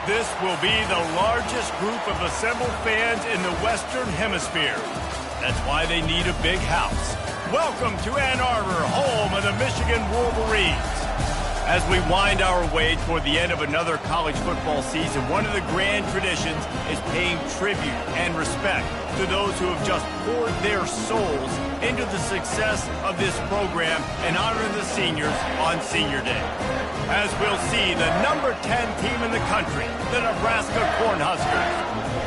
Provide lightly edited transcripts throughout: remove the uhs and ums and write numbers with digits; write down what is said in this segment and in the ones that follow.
This will be the largest group of assembled fans in the Western Hemisphere. That's why they need a big house. Welcome to Ann Arbor, home of the Michigan Wolverines. As we wind our way toward the end of another college football season, one of the grand traditions is paying tribute and respect to those who have just poured their souls into the success of this program and honoring the seniors on Senior Day. As we'll see, the number 10 team in the country, the Nebraska Cornhuskers,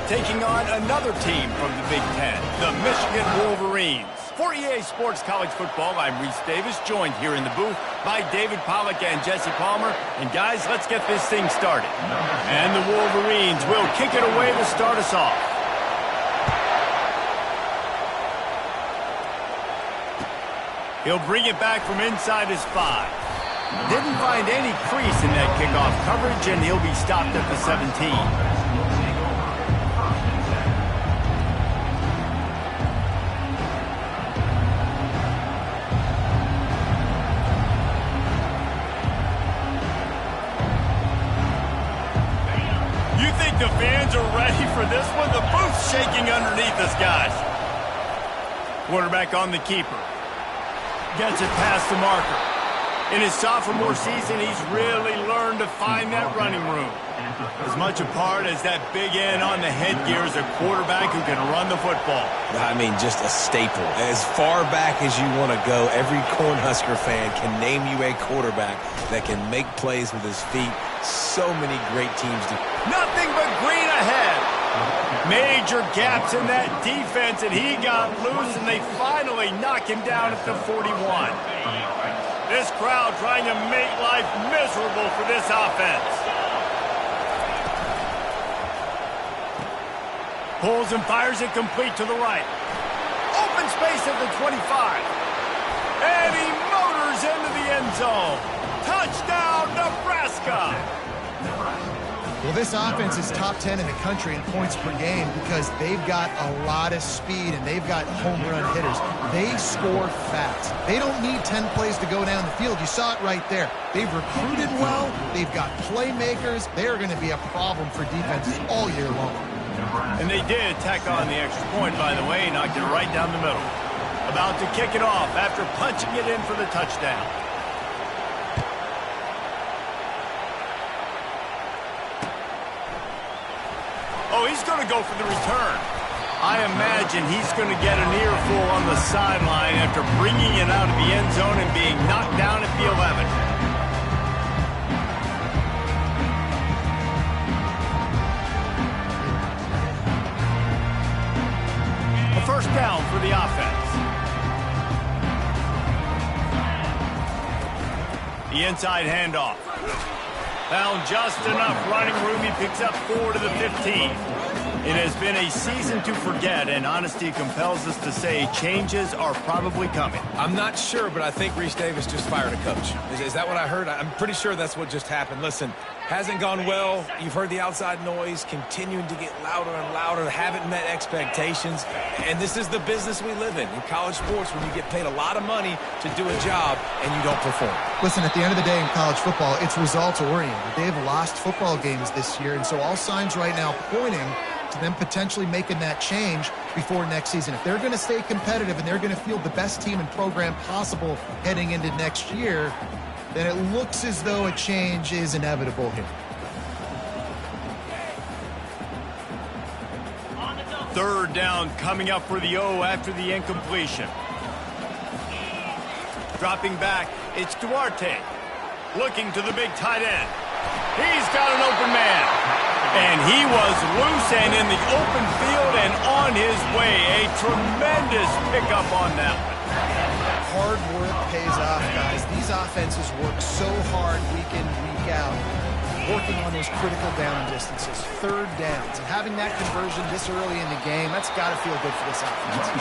taking on another team from the Big Ten, the Michigan Wolverines. For EA Sports College Football, I'm Reese Davis, joined here in the booth by David Pollack and Jesse Palmer. And guys, let's get this thing started. And the Wolverines will kick it away to start us off. He'll bring it back from inside his 5. Didn't find any crease in that kickoff coverage, and he'll be stopped at the 17. The fans are ready for this one. The booth's shaking underneath us, guys. Quarterback on the keeper. Gets it past the marker. In his sophomore season, he's really learned to find that running room. As much a part as that big end on the headgear is a quarterback who can run the football. I mean, just a staple. As far back as you want to go, every Cornhusker fan can name you a quarterback that can make plays with his feet. So many great teams do. Nothing but green ahead. Major gaps in that defense, and he got loose, and they finally knock him down at the 41. This crowd trying to make life miserable for this offense. Pulls and fires it complete to the right. Open space at the 25. And he motors into the end zone. Touchdown, Nebraska! Well, this offense is top 10 in the country in points per game because they've got a lot of speed and they've got home run hitters. They score fast. They don't need 10 plays to go down the field. You saw it right there. They've recruited well. They've got playmakers. They're going to be a problem for defenses all year long. And they did tack on the extra point, by the way, knocked it right down the middle. About to kick it off after punching it in for the touchdown. Oh, he's going to go for the return. I imagine he's going to get an earful on the sideline after bringing it out of the end zone and being knocked down at the 11. A first down for the offense. The inside handoff. Found just enough running room. He picks up 4 to the 15. It has been a season to forget, and honesty compels us to say changes are probably coming. I'm not sure, but I think Reese Davis just fired a coach. Is that what I heard? I'm pretty sure that's what just happened. Listen, hasn't gone well. You've heard the outside noise continuing to get louder and louder. Haven't met expectations. And this is the business we live in college sports, when you get paid a lot of money to do a job and you don't perform. Listen, at the end of the day in college football, it's results-oriented. They've lost football games this year, and so all signs right now pointing to them potentially making that change before next season. If they're going to stay competitive and they're going to field the best team and program possible heading into next year, then it looks as though a change is inevitable here. Third down coming up for the O after the incompletion. Dropping back, it's Duarte. Looking to the big tight end. He's got an open man. And he was loose and in the open field and on his way. A tremendous pickup on that one. Hard work pays off, guys. These offenses work so hard week in, week out, working on those critical down distances, third downs. And having that conversion this early in the game, that's got to feel good for this offense.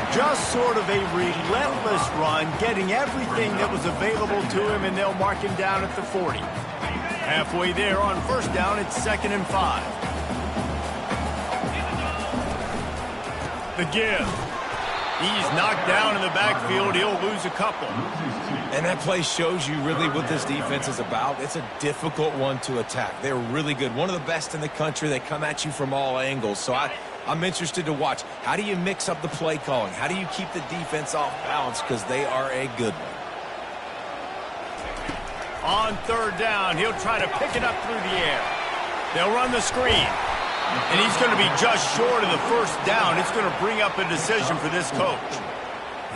Just sort of a relentless run, getting everything that was available to him, and they'll mark him down at the 40. Halfway there on first down, it's 2nd and 5. The give. He's knocked down in the backfield. He'll lose a couple. And that play shows you really what this defense is about. It's a difficult one to attack. They're really good. One of the best in the country. They come at you from all angles. So I'm interested to watch. How do you mix up the play calling? How do you keep the defense off balance? Because they are a good one. On third down, he'll try to pick it up through the air. They'll run the screen. And he's going to be just short of the first down. It's going to bring up a decision for this coach.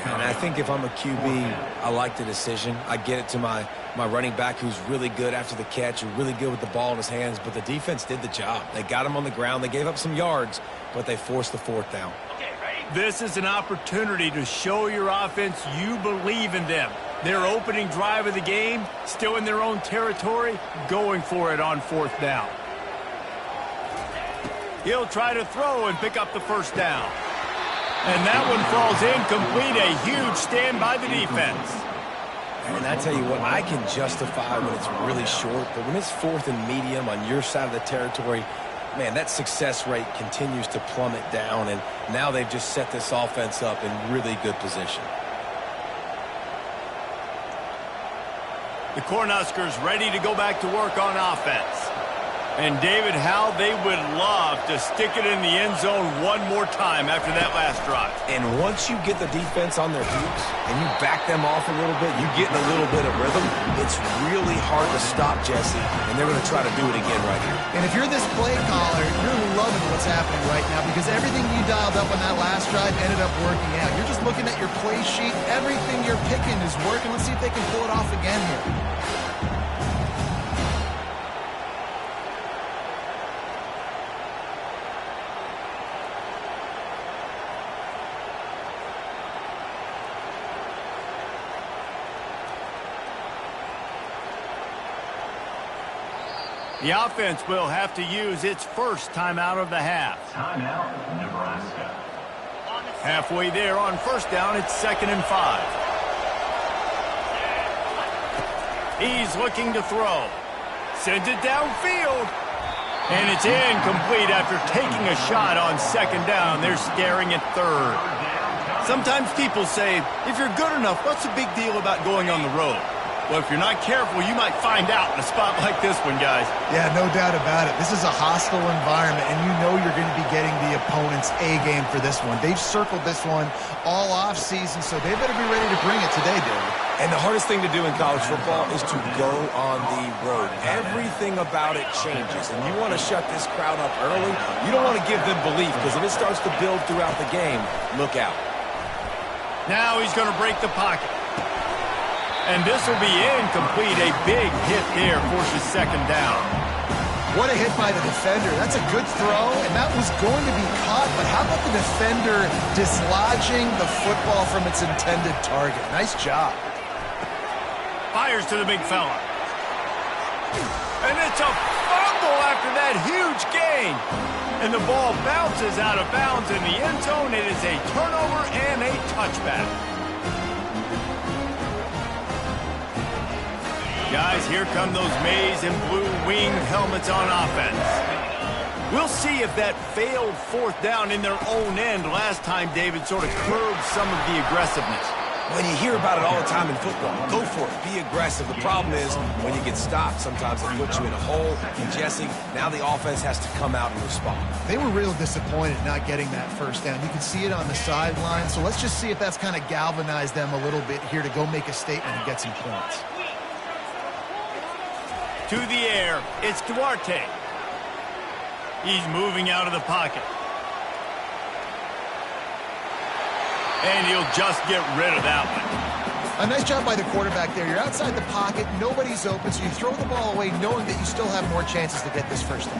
And I think if I'm a QB, I like the decision. I get it to my running back who's really good after the catch, who's really good with the ball in his hands, but the defense did the job. They got him on the ground. They gave up some yards, but they forced the fourth down. This is an opportunity to show your offense you believe in them. Their opening drive of the game, still in their own territory, going for it on fourth down. He'll try to throw and pick up the first down. And that one falls incomplete. A huge stand by the defense. And I tell you what, I can justify when it's really short, but when it's fourth and medium on your side of the territory, man, that success rate continues to plummet down, and now they've just set this offense up in really good position. The Cornhuskers ready to go back to work on offense. And David, how they would love to stick it in the end zone one more time after that last drive. And once you get the defense on their heels and you back them off a little bit, you get in a little bit of rhythm, it's really hard to stop, Jesse, and they're going to try to do it again right here. And if you're this play caller, you're loving what's happening right now because everything you dialed up on that last drive ended up working out. You're just looking at your play sheet. Everything you're picking is working. Let's see if they can pull it off again here. The offense will have to use its first timeout of the half. Timeout, Nebraska. Halfway there on first down, it's 2nd and 5. He's looking to throw. Sends it downfield. And it's incomplete after taking a shot on 2nd down. They're staring at 3rd. Sometimes people say, if you're good enough, what's the big deal about going on the road? Well, if you're not careful, you might find out in a spot like this one, guys. Yeah, no doubt about it. This is a hostile environment, and you know you're going to be getting the opponent's A game for this one. They've circled this one all offseason, so they better be ready to bring it today, David. And the hardest thing to do in college football is to go on the road. Everything about it changes, and you want to shut this crowd up early. You don't want to give them belief, because if it starts to build throughout the game, look out. Now he's going to break the pocket. And this will be incomplete. A big hit there forces 2nd down. What a hit by the defender. That's a good throw, and that was going to be caught. But how about the defender dislodging the football from its intended target? Nice job. Fires to the big fella. And it's a fumble after that huge gain. And the ball bounces out of bounds in the end zone. It is a turnover and a touchback. Guys, here come those maize and blue winged helmets on offense. We'll see if that failed 4th down in their own end last time, David, sort of curbed some of the aggressiveness. When you hear about it all the time in football, go for it. Be aggressive. The problem is when you get stopped, sometimes it puts you in a hole. And, Jesse, now the offense has to come out and respond. They were real disappointed not getting that first down. You can see it on the sideline. So let's just see if that's kind of galvanized them a little bit here to go make a statement and get some points. To the air, it's Duarte. He's moving out of the pocket. And he'll just get rid of that one. A nice job by the quarterback there. You're outside the pocket, nobody's open, so you throw the ball away knowing that you still have more chances to get this first down.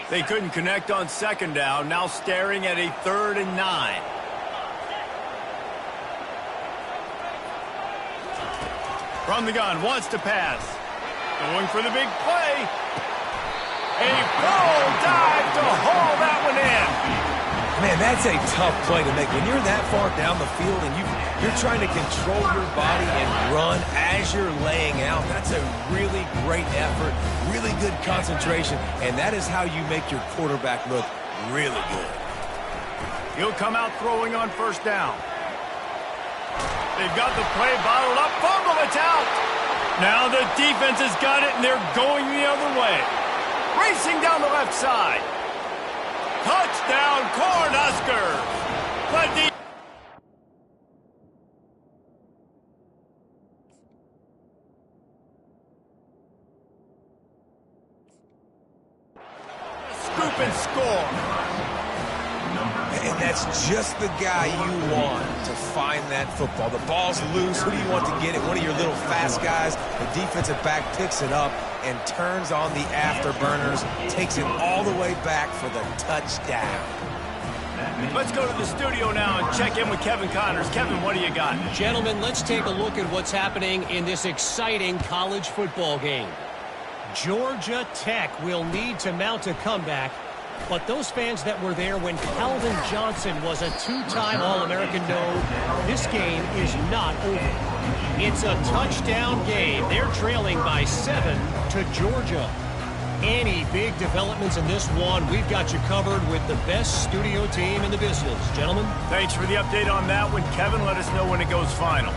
They couldn't connect on 2nd down, now staring at a 3rd and 9. From the gun, wants to pass. Going for the big play. A full dive to haul that one in. Man, that's a tough play to make. When you're that far down the field and you're trying to control your body and run as you're laying out, that's a really great effort, really good concentration, and that is how you make your quarterback look really good. He'll come out throwing on first down. They've got the play bottled up. Fumble, it's out. Now the defense has got it, and they're going the other way. Racing down the left side. Touchdown, Cornhuskers. But scoop and score. And that's just the guy you want to find that football. The ball's loose. Who do you want to get it? One of your little fast guys. The defensive back picks it up and turns on the afterburners, takes it all the way back for the touchdown. Let's go to the studio now and check in with Kevin Connors. Kevin, what do you got? Gentlemen, let's take a look at what's happening in this exciting college football game. Georgia Tech will need to mount a comeback, but those fans that were there when Calvin Johnson was a two-time All-American know this game is not over. It's a touchdown game. They're trailing by 7 to Georgia. Any big developments in this one, we've got you covered with the best studio team in the business. Gentlemen? Thanks for the update on that one. Kevin, let us know when it goes final.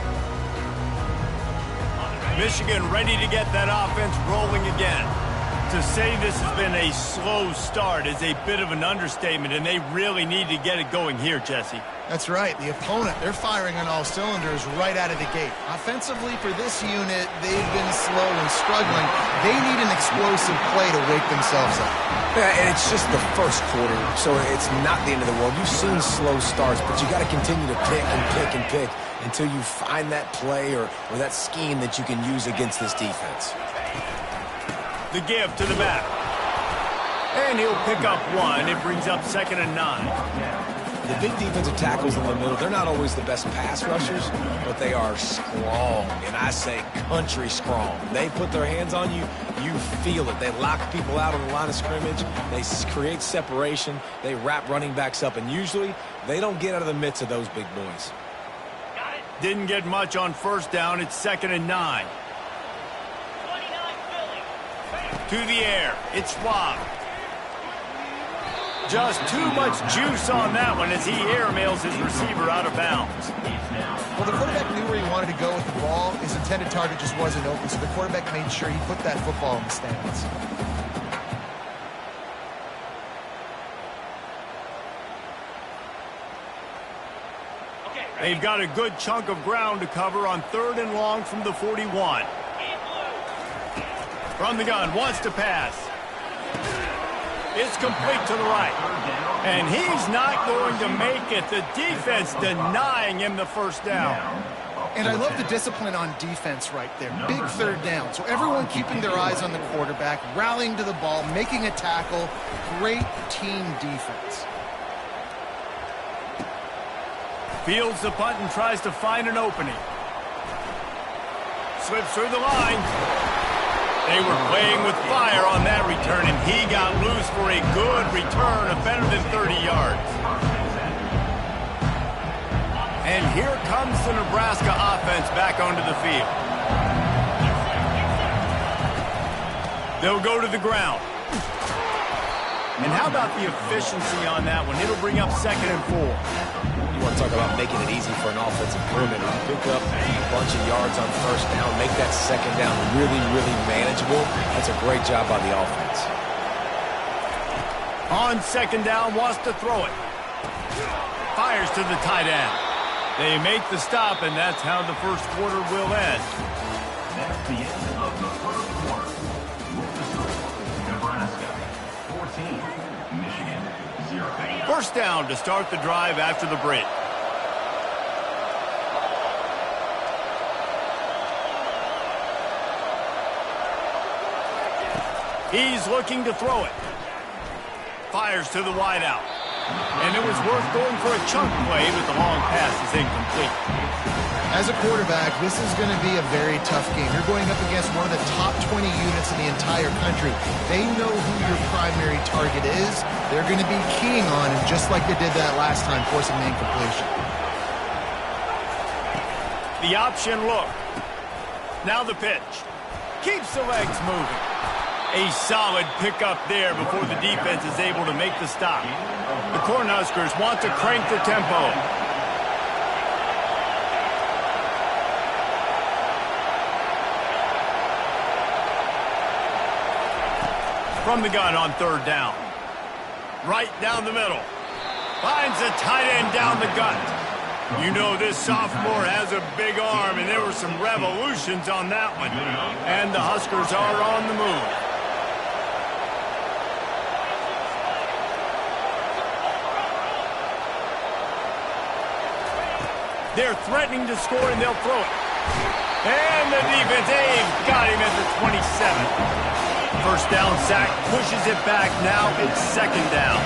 Michigan ready to get that offense rolling again. To say this has been a slow start is a bit of an understatement, and they really need to get it going here, Jesse. That's right. The opponent, they're firing on all cylinders right out of the gate. Offensively, for this unit, they've been slow and struggling. They need an explosive play to wake themselves up. Yeah, and it's just the first quarter, so it's not the end of the world. You've seen slow starts, but you got to continue to pick and pick and pick until you find that play or that scheme that you can use against this defense. The give to the back. And he'll pick up one. It brings up 2nd and 9. The big defensive tackles in the middle, they're not always the best pass rushers, but they are strong, and I say country strong. They put their hands on you, you feel it. They lock people out on the line of scrimmage. They create separation. They wrap running backs up, and usually they don't get out of the midst of those big boys. Didn't get much on first down. It's 2nd and 9. To the air. It's Schwab. Just too much juice on that one as he airmails his receiver out of bounds. Well, the quarterback knew where he wanted to go with the ball. His intended target just wasn't open, so the quarterback made sure he put that football in the stands. They've got a good chunk of ground to cover on 3rd and long from the 41. From the gun, wants to pass. It's complete to the right. And he's not going to make it. The defense denying him the first down. And I love the discipline on defense right there. Big 3rd down. So everyone keeping their eyes on the quarterback, rallying to the ball, making a tackle. Great team defense. Fields the punt and tries to find an opening. Slips through the line. They were playing with fire on that return, and he got loose for a good return of better than 30 yards. And here comes the Nebraska offense back onto the field. They'll go to the ground. And how about the efficiency on that one? It'll bring up 2nd and 4. You want to talk about making it easy for an offensive perimeter. Pick up a bunch of yards on first down, make that 2nd down really, really manageable. That's a great job by the offense. On 2nd down, wants to throw it. Fires to the tight end. They make the stop, and that's how the first quarter will end. That's the end of the first quarter. With the score, Nebraska 14, Michigan 0. First down to start the drive after the break. He's looking to throw it. Fires to the wideout. And it was worth going for a chunk play, but the long pass is incomplete. As a quarterback, this is going to be a very tough game. You're going up against one of the top 20 units in the entire country. They know who your primary target is. They're going to be keying on him, just like they did that last time, forcing the incompletion. The option look. Now the pitch. Keeps the legs moving. A solid pickup there before the defense is able to make the stop. The Cornhuskers want to crank the tempo. From the gun on third down. Right down the middle. Finds the tight end down the gut. You know this sophomore has a big arm, and there were some revolutions on that one. And the Huskers are on the move. They're threatening to score, and they'll throw it. And the defense, they've got him at the 27. First down sack, pushes it back. Now it's second down.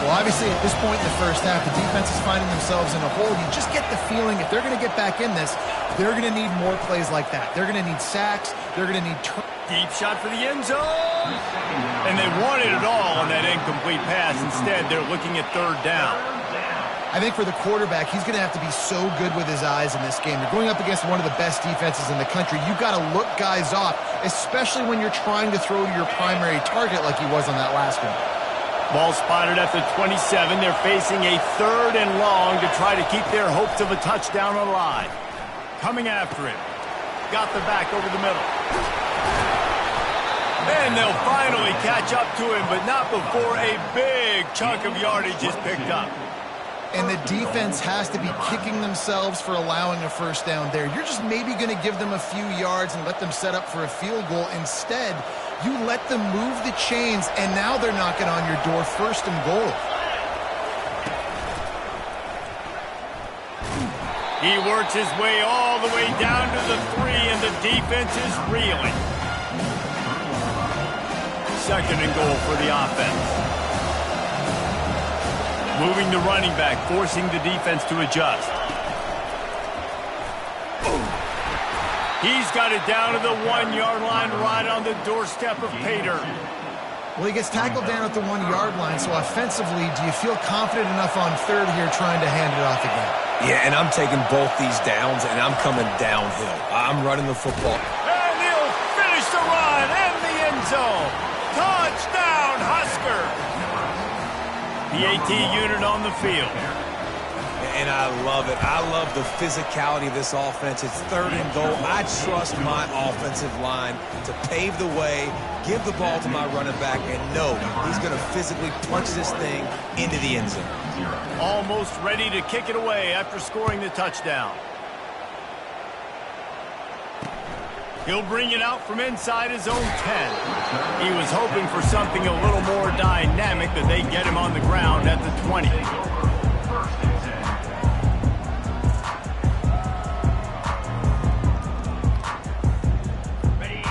Well, obviously, at this point in the first half, the defense is finding themselves in a hole. You just get the feeling if they're going to get back in this, they're going to need more plays like that. They're going to need sacks. They're going to need... Deep shot for the end zone. And they wanted it all on that incomplete pass. Instead, they're looking at third down. I think for the quarterback, he's going to have to be so good with his eyes in this game. You're going up against one of the best defenses in the country. You've got to look guys off, especially when you're trying to throw to your primary target like he was on that last one. Ball spotted at the 27. They're facing a third and long to try to keep their hopes of a touchdown alive. Coming after him. Got the back over the middle. And they'll finally catch up to him, but not before a big chunk of yardage is picked up. And the defense has to be kicking themselves for allowing a first down there. You're just maybe going to give them a few yards and let them set up for a field goal. Instead, you let them move the chains, and now they're knocking on your door, first and goal. He works his way all the way down to the 3, and the defense is reeling. Second and goal for the offense. Moving the running back, forcing the defense to adjust. He's got it down to the 1-yard line, right on the doorstep of Pater. Well, he gets tackled down at the 1-yard line, so offensively, do you feel confident enough on third here trying to hand it off again? Yeah, and I'm taking both these downs, and I'm coming downhill. I'm running the football. And he'll finish the run in the end zone. Touchdown, Husker! The AT unit on the field. And I love it. I love the physicality of this offense. It's third and goal. I trust my offensive line to pave the way, give the ball to my running back, and know he's going to physically punch this thing into the end zone. Almost ready to kick it away after scoring the touchdown. He'll bring it out from inside his own 10. He was hoping for something a little more dynamic, but they get him on the ground at the 20.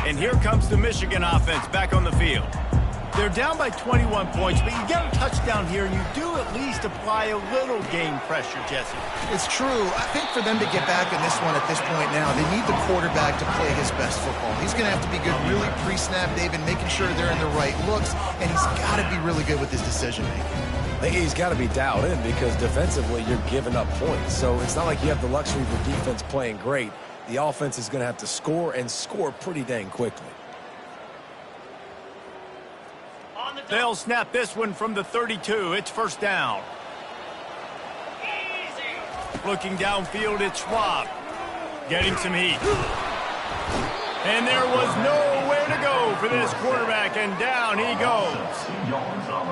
And here comes the Michigan offense back on the field. They're down by 21 points, but you get a touchdown here, and you do at least apply a little game pressure, Jesse. It's true. I think for them to get back in this one at this point now, they need the quarterback to play his best football. He's going to have to be good really pre-snap, David, making sure they're in the right looks, and he's got to be really good with his decision-making. He's got to be dialed in because defensively you're giving up points. So it's not like you have the luxury of your defense playing great. The offense is going to have to score and score pretty dang quickly. They'll snap this one from the 32. It's first down. Looking downfield, it's Schwab. Getting some heat. And there was nowhere to go for this quarterback, and down he goes.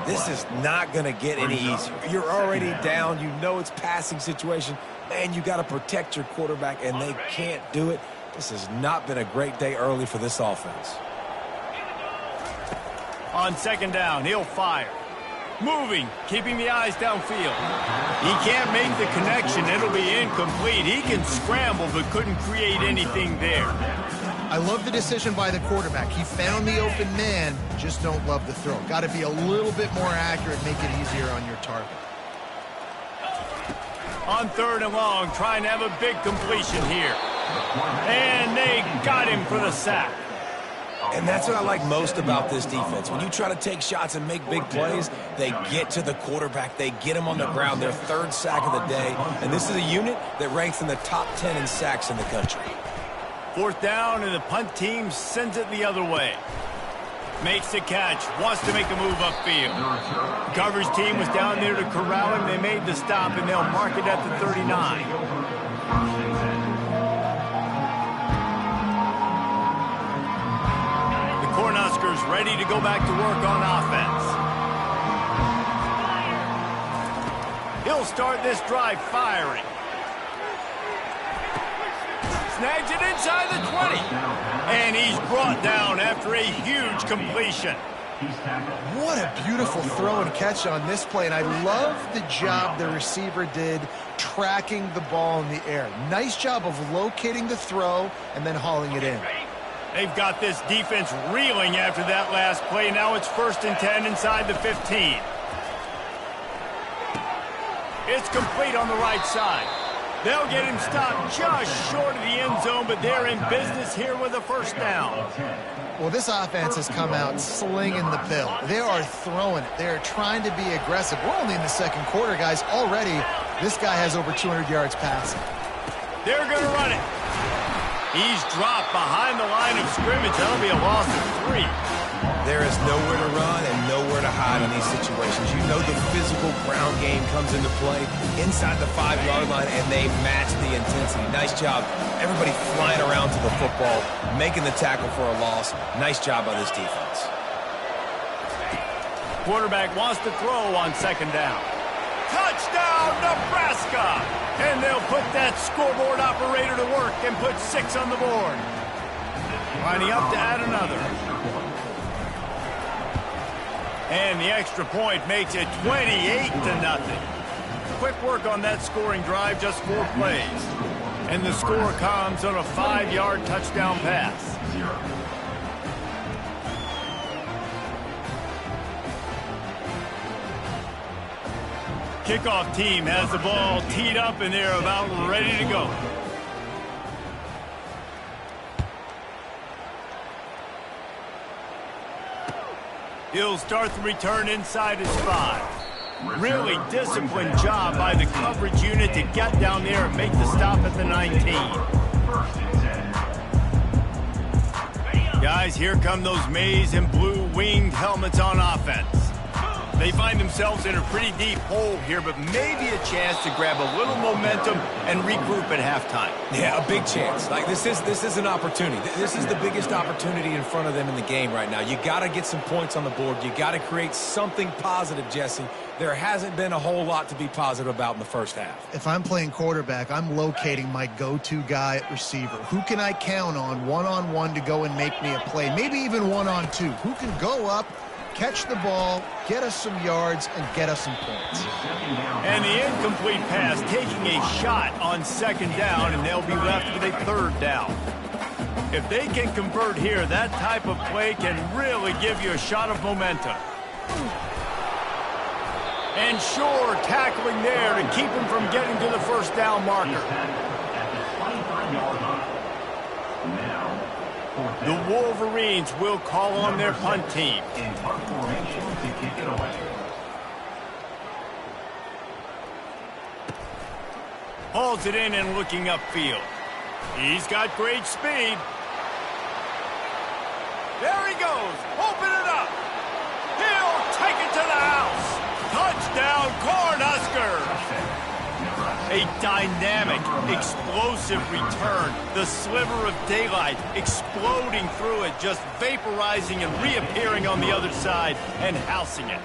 This is not going to get any easier. You're already down. You know it's passing situation. Man, you got to protect your quarterback, and they can't do it. This has not been a great day early for this offense. On second down, he'll fire. Moving, keeping the eyes downfield. He can't make the connection. It'll be incomplete. He can scramble, but couldn't create anything there. I love the decision by the quarterback. He found the open man, just don't love the throw. Got to be a little bit more accurate, make it easier on your target. On third and long, trying to have a big completion here. And they got him for the sack. And that's what I like most about this defense. When you try to take shots and make big plays, they get to the quarterback. They get him on the ground. Their third sack of the day. And this is a unit that ranks in the top 10 in sacks in the country. Fourth down, and the punt team sends it the other way. Makes the catch, wants to make a move upfield. Coverage team was down there to corral him. They made the stop, and they'll mark it at the 39. The Cornhuskers ready to go back to work on offense. He'll start this drive firing. Snags it inside the 20. And he's brought down after a huge completion. What a beautiful throw and catch on this play. And I love the job the receiver did tracking the ball in the air. Nice job of locating the throw and then hauling it in. They've got this defense reeling after that last play. Now it's 1st and 10 inside the 15. It's complete on the right side. They'll get him stopped just short of the end zone, but they're in business here with a 1st down. Well, this offense has come out slinging the pill. They are throwing it. They're trying to be aggressive. We're only in the 2nd quarter, guys. Already, this guy has over 200 yards passing. They're going to run it. He's dropped behind the line of scrimmage. That'll be a loss of 3. There is nowhere to run and nowhere to hide in these situations. You know the physical ground game comes into play inside the 5-yard line, and they match the intensity. Nice job. Everybody flying around to the football, making the tackle for a loss. Nice job by this defense. Quarterback wants to throw on 2nd down. Touchdown, Nebraska! And they'll put that scoreboard operator to work and put 6 on the board. Lining up to add another. And the extra point makes it 28-0. Quick work on that scoring drive, just 4 plays. And the score comes on a 5-yard touchdown pass. Kickoff team has the ball teed up, and they're about ready to go. He'll start the return inside his 5. Really disciplined job by the coverage unit to get down there and make the stop at the 19. Guys, here come those maize and blue winged helmets on offense. They find themselves in a pretty deep hole here, but maybe a chance to grab a little momentum and regroup at halftime. Yeah, a big chance. Like this is an opportunity. This is the biggest opportunity in front of them in the game right now. You got to get some points on the board. You got to create something positive, Jesse. There hasn't been a whole lot to be positive about in the 1st half. If I'm playing quarterback, I'm locating my go-to guy at receiver. Who can I count on one-on-one to go and make me a play? Maybe even 1-on-2. Who can go up, catch the ball, get us some yards, and get us some points. And the incomplete pass taking a shot on 2nd down, and they'll be left with a 3rd down. If they can convert here, that type of play can really give you a shot of momentum. And sure, tackling there to keep him from getting to the 1st down marker. The Wolverines will call on their punt team. Hauls it in and looking upfield. He's got great speed. There he goes. Open it up. He'll take it to the house. Touchdown, Cornhuskers. A dynamic, explosive return. The sliver of daylight exploding through it, just vaporizing and reappearing on the other side and housing it.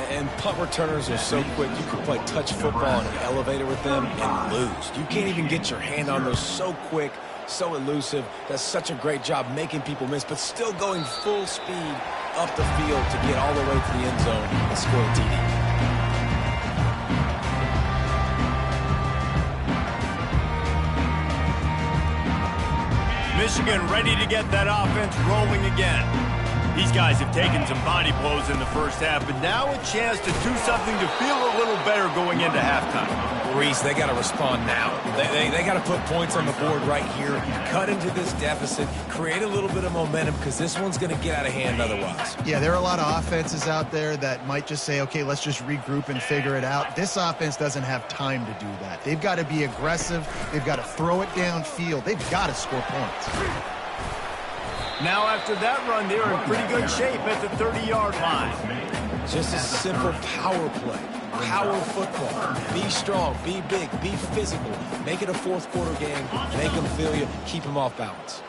And punt returners are so quick. You can play touch football in the elevator with them and lose. You can't even get your hand on those. So quick, so elusive. Does such a great job making people miss, but still going full speed up the field to get all the way to the end zone and score a TD. Michigan ready to get that offense rolling again. These guys have taken some body blows in the 1st half, but now a chance to do something to feel a little better going into halftime. Reese, they got to respond now. They got to put points on the board right here, cut into this deficit, create a little bit of momentum, because this one's going to get out of hand otherwise. Yeah, there are a lot of offenses out there that might just say, okay, let's just regroup and figure it out. This offense doesn't have time to do that. They've got to be aggressive. They've got to throw it downfield. They've got to score points. Now after that run, they're in pretty good shape at the 30-yard line. Just a simple power play. Power football. Be strong, be big, be physical. Make it a fourth quarter game. Make them feel you. Keep them off balance.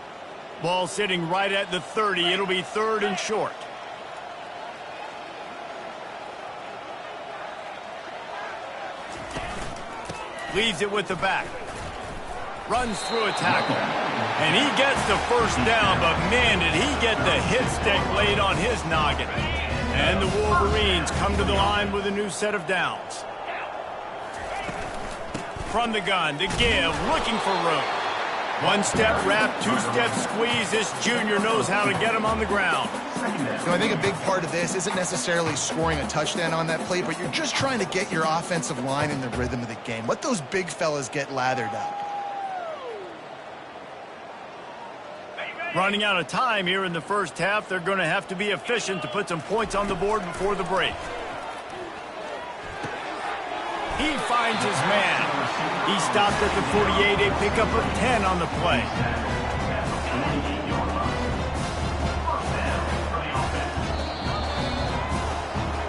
Ball sitting right at the 30. It'll be 3rd and short. Leaves it with the back. Runs through a tackle. And he gets the first down, but man, did he get the hit stick laid on his noggin. And the Wolverines come to the line with a new set of downs. From the gun to give, looking for room. One-step wrap, two-step squeeze. This junior knows how to get him on the ground. You know, I think a big part of this isn't necessarily scoring a touchdown on that play, but you're just trying to get your offensive line in the rhythm of the game. Let those big fellas get lathered up. Running out of time here in the first half. They're going to have to be efficient to put some points on the board before the break. He finds his man. He stopped at the 48, a pickup of 10 on the play.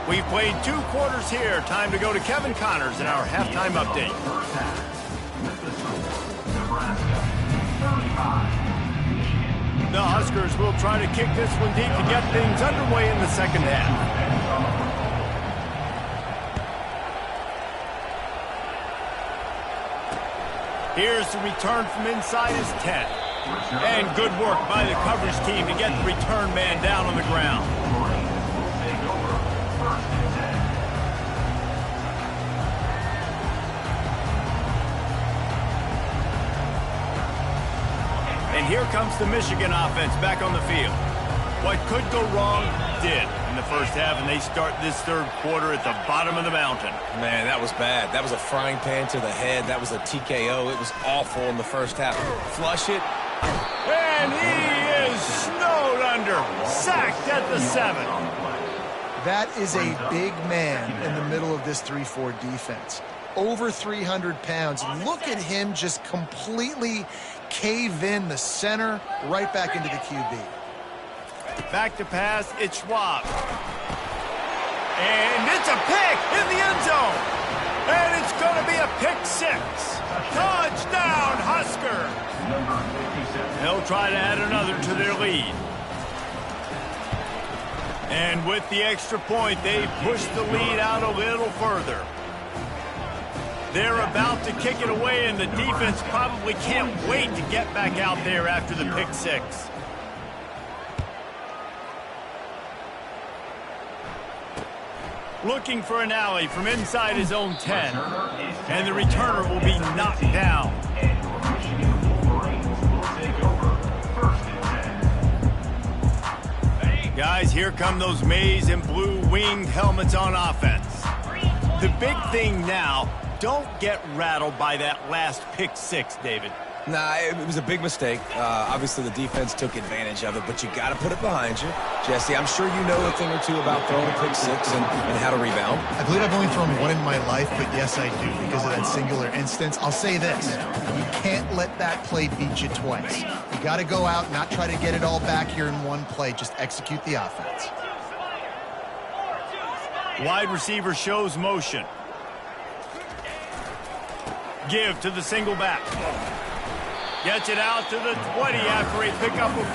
We've played 2 quarters here. Time to go to Kevin Connors in our halftime update. The Huskers will try to kick this one deep to get things underway in the second half. Here's the return from inside his 10. And good work by the coverage team to get the return man down on the ground. And here comes the Michigan offense back on the field. What could go wrong did in the first half, and they start this third quarter at the bottom of the mountain. Man, that was bad. That was a frying pan to the head. That was a TKO. It was awful in the first half. Flush it. And he is snowed under. Sacked at the 7. That is a big man in the middle of this 3-4 defense. Over 300 pounds. Look at him just completely cave in the center, right back into the QB. Back to pass, it's Schwab. And it's a pick in the end zone. And it's going to be a pick 6. Touchdown, Husker. They'll try to add another to their lead. And with the extra point, they push the lead out a little further. They're about to kick it away, and the defense probably can't wait to get back out there after the pick 6. Looking for an alley from inside his own 10. And the returner will be knocked down. Guys, here come those maize and blue winged helmets on offense. The big thing now, don't get rattled by that last pick 6, David. Nah, it was a big mistake. Obviously, the defense took advantage of it, but you got to put it behind you. Jesse, I'm sure you know a thing or two about throwing a pick 6 and how to rebound. I believe I've only thrown one in my life, but yes, I do, because of that singular instance. I'll say this. You can't let that play beat you twice. You got to go out, not try to get it all back here in one play. Just execute the offense. Wide receiver shows motion. Give to the single back. Gets it out to the 20 after a pickup of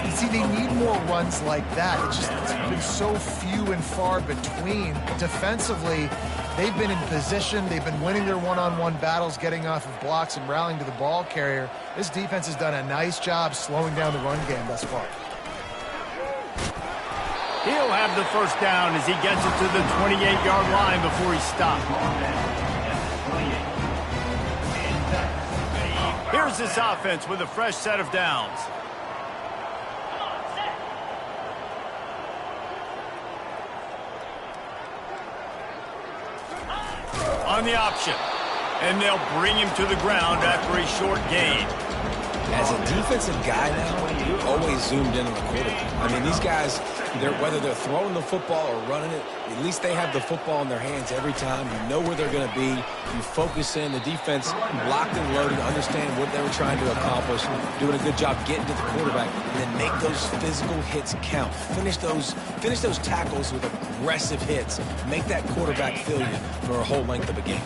4. See, they need more runs like that. It's been so few and far between. Defensively, they've been in position. They've been winning their one-on-one battles, getting off of blocks and rallying to the ball carrier. This defense has done a nice job slowing down the run game thus far. He'll have the first down as he gets it to the 28-yard line before he stopped. Here's this offense with a fresh set of downs. On the option. And they'll bring him to the ground after a short gain. As a defensive guy now, you're always zoomed in on the quarterback. I mean, these guys, whether they're throwing the football or running it, at least they have the football in their hands every time. You know where they're going to be. You focus in. The defense locked and loaded, understand what they were trying to accomplish, doing a good job getting to the quarterback, and then make those physical hits count. Finish those tackles with aggressive hits. Make that quarterback feel you for a whole length of a game.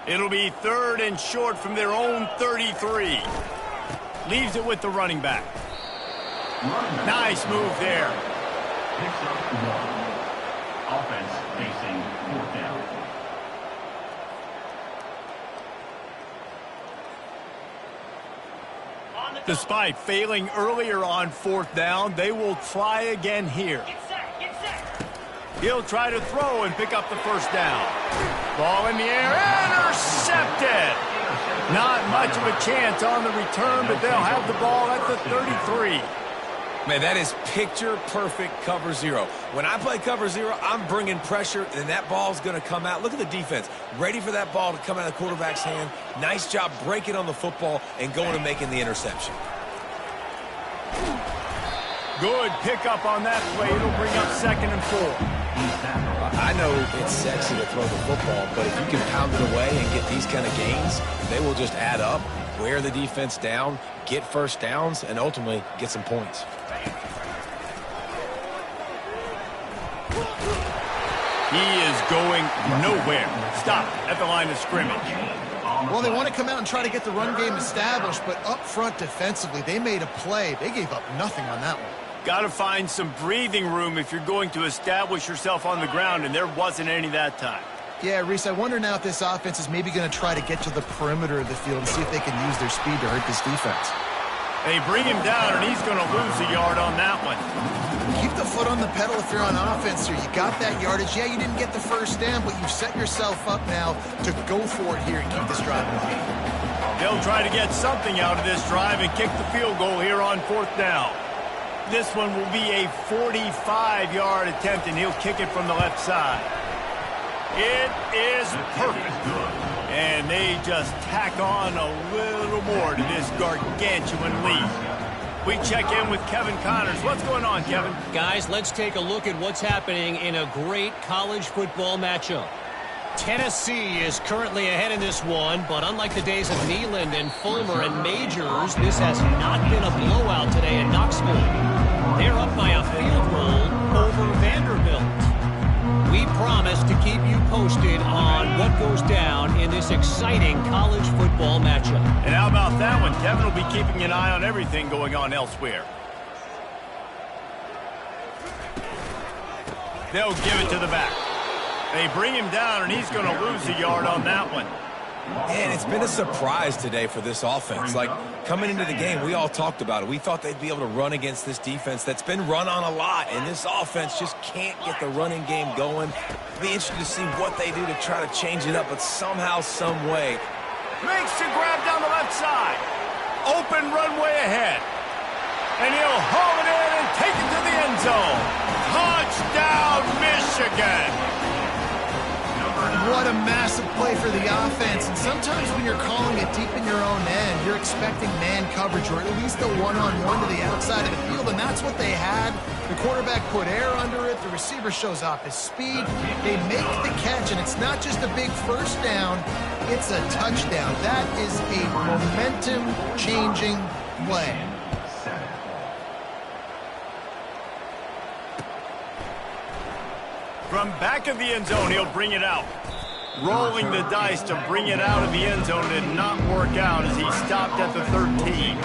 It'll be 3rd and short from their own 33. Leaves it with the running back. Nice move there. Picks up 1. Offense facing 4th down. Despite failing earlier on 4th down, they will try again here. He'll try to throw and pick up the 1st down. Ball in the air, intercepted. Not much of a chance on the return, but they'll have the ball at the 33. Man, that is picture-perfect cover 0. When I play cover 0, I'm bringing pressure, and that ball's going to come out. Look at the defense. Ready for that ball to come out of the quarterback's hand. Nice job breaking on the football and going and making the interception. Good pickup on that play. It'll bring up 2nd and 4. I know it's sexy to throw the football, but if you can pound it away and get these kind of gains, they will just add up, wear the defense down, get 1st downs, and ultimately get some points. He is going nowhere. Stop at the line of scrimmage. Well, they want to come out and try to get the run game established, but up front defensively, they made a play. They gave up nothing on that one. Got to find some breathing room if you're going to establish yourself on the ground, and there wasn't any that time. Yeah, Reese, I wonder now if this offense is maybe going to try to get to the perimeter of the field and see if they can use their speed to hurt this defense. They bring him down, and he's going to lose a yard on that one. Keep the foot on the pedal if you're on offense here. You got that yardage. Yeah, you didn't get the 1st down, but you've set yourself up now to go for it here and keep this drive moving. They'll try to get something out of this drive and kick the field goal here on 4th down. This one will be a 45-yard attempt, and he'll kick it from the left side. It is perfect. And they just tack on a little more to this gargantuan lead. We check in with Kevin Connors. What's going on, Kevin? Guys, let's take a look at what's happening in a great college football matchup. Tennessee is currently ahead in this one, but unlike the days of Neyland and Fulmer and Majors, this has not been a blowout today in Knoxville. They're up by a field goal over Vanderbilt. We promise to keep you posted on what goes down in this exciting college football matchup. And how about that one? Kevin will be keeping an eye on everything going on elsewhere. They'll give it to the back. They bring him down, and he's going to lose a yard on that one. And it's been a surprise today for this offense. Like, coming into the game, we all talked about it. We thought they'd be able to run against this defense that's been run on a lot, and this offense just can't get the running game going. Be interested to see what they do to try to change it up, but somehow, some way. Makes the grab down the left side. Open runway ahead. And he'll haul it in and take it to the end zone. Touchdown, Michigan. What a massive play for the offense. And sometimes when you're calling it deep in your own end, you're expecting man coverage or at least a one-on-one to the outside of the field, and that's what they had. The quarterback put air under it. The receiver shows off his speed. They make the catch, and it's not just a big 1st down. It's a touchdown. That is a momentum-changing play. From back of the end zone, he'll bring it out. Rolling the dice to bring it out of the end zone did not work out as he stopped at the 13.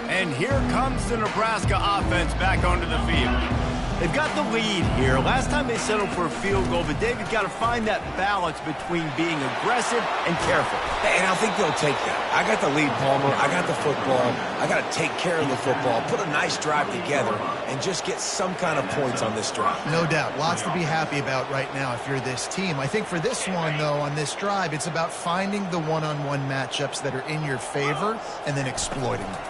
And here comes the Nebraska offense back onto the field. They've got the lead here. Last time they settled for a field goal, but David got to find that balance between being aggressive and careful. And I think they'll take that. I got the lead, Palmer. I got the football. I got to take care of the football, put a nice drive together, and just get some kind of points on this drive. No doubt. Lots to be happy about right now if you're this team. I think for this one, though, on this drive, it's about finding the one-on-one matchups that are in your favor and then exploiting them.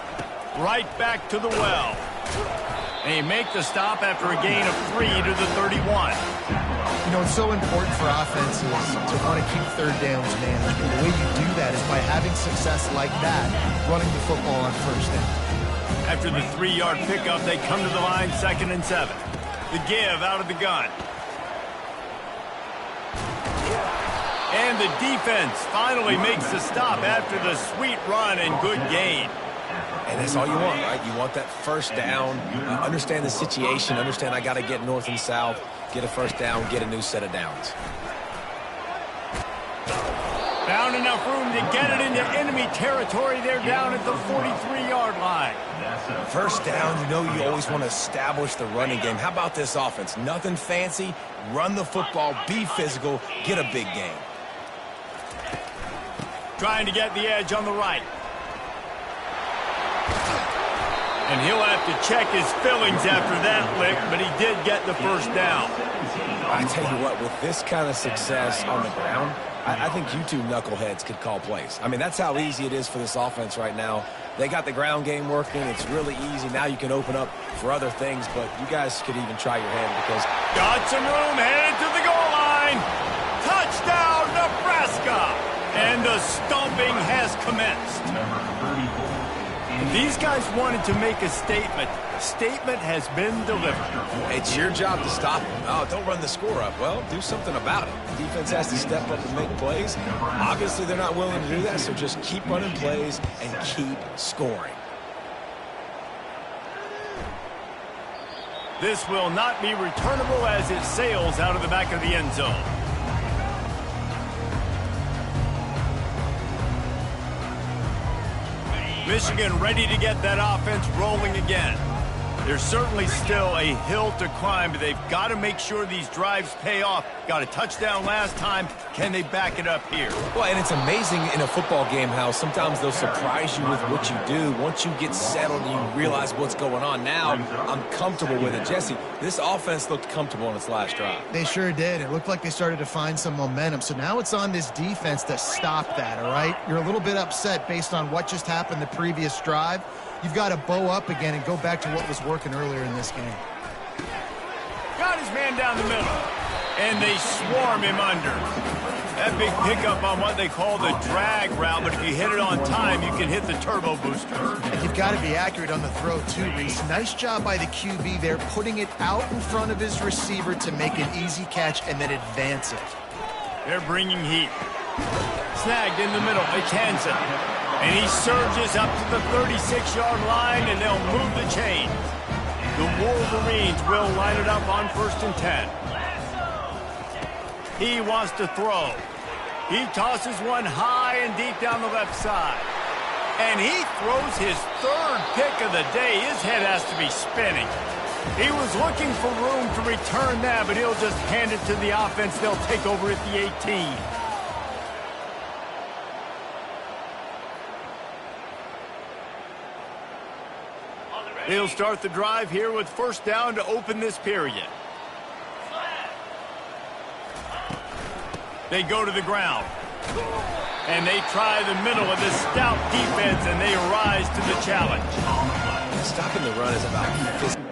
Right back to the well. And he make the stop after a gain of 3 to the 31. You know, it's so important for offenses to want to keep third downs managed. And the way you do that is by having success like that, running the football on first down. After the 3-yard pickup, they come to the line, 2nd and 7. The give out of the gun. And the defense finally makes the stop after the sweet run and good gain. And that's all you want, right? You want that first down. Understand the situation. Understand I got to get north and south, get a first down, get a new set of downs. Found enough room to get it into enemy territory. They're down at the 43-yard line. First down, you know you always want to establish the running game. How about this offense? Nothing fancy. Run the football, be physical, get a big gain. Trying to get the edge on the right. And he'll have to check his fillings after that lick, but he did get the first down. I tell you what, with this kind of success on the ground, I think you two knuckleheads could call plays. I mean, that's how easy it is for this offense right now. They got the ground game working. It's really easy. Now you can open up for other things, but you guys could even try your hand because... Got some room, headed to the goal line. Touchdown, Nebraska! And the stomping has commenced. These guys wanted to make a statement. Statement has been delivered. It's your job to stop them. Oh, don't run the score up. Well, do something about it. The defense has to step up and make plays. Obviously, they're not willing to do that, so just keep running plays and keep scoring. This will not be returnable as it sails out of the back of the end zone. Michigan ready to get that offense rolling again. There's certainly still a hill to climb, but they've got to make sure these drives pay off. Got a touchdown last time. Can they back it up here? Well, and it's amazing in a football game how sometimes they'll surprise you with what you do. Once you get settled and you realize what's going on, now I'm comfortable with it. Jesse, this offense looked comfortable on its last drive. They sure did. It looked like they started to find some momentum. So now it's on this defense to stop that, all right? You're a little bit upset based on what just happened the previous drive. You've got to bow up again and go back to what was working earlier in this game. Got his man down the middle, and they swarm him under. That big pickup on what they call the drag route, but if you hit it on time, you can hit the turbo booster. You've got to be accurate on the throw, too, Reese. Nice job by the QB there, putting it out in front of his receiver to make an easy catch and then advance it. They're bringing heat. Snagged in the middle. It's Hansen. And he surges up to the 36-yard line, and they'll move the chains. The Wolverines will line it up on 1st and 10. He wants to throw. He tosses one high and deep down the left side. And he throws his 3rd pick of the day. His head has to be spinning. He was looking for room to return that, but he'll just hand it to the offense. They'll take over at the 18. They'll start the drive here with 1st down to open this period. They go to the ground. And they try the middle of this stout defense, and they rise to the challenge. Stopping the run is about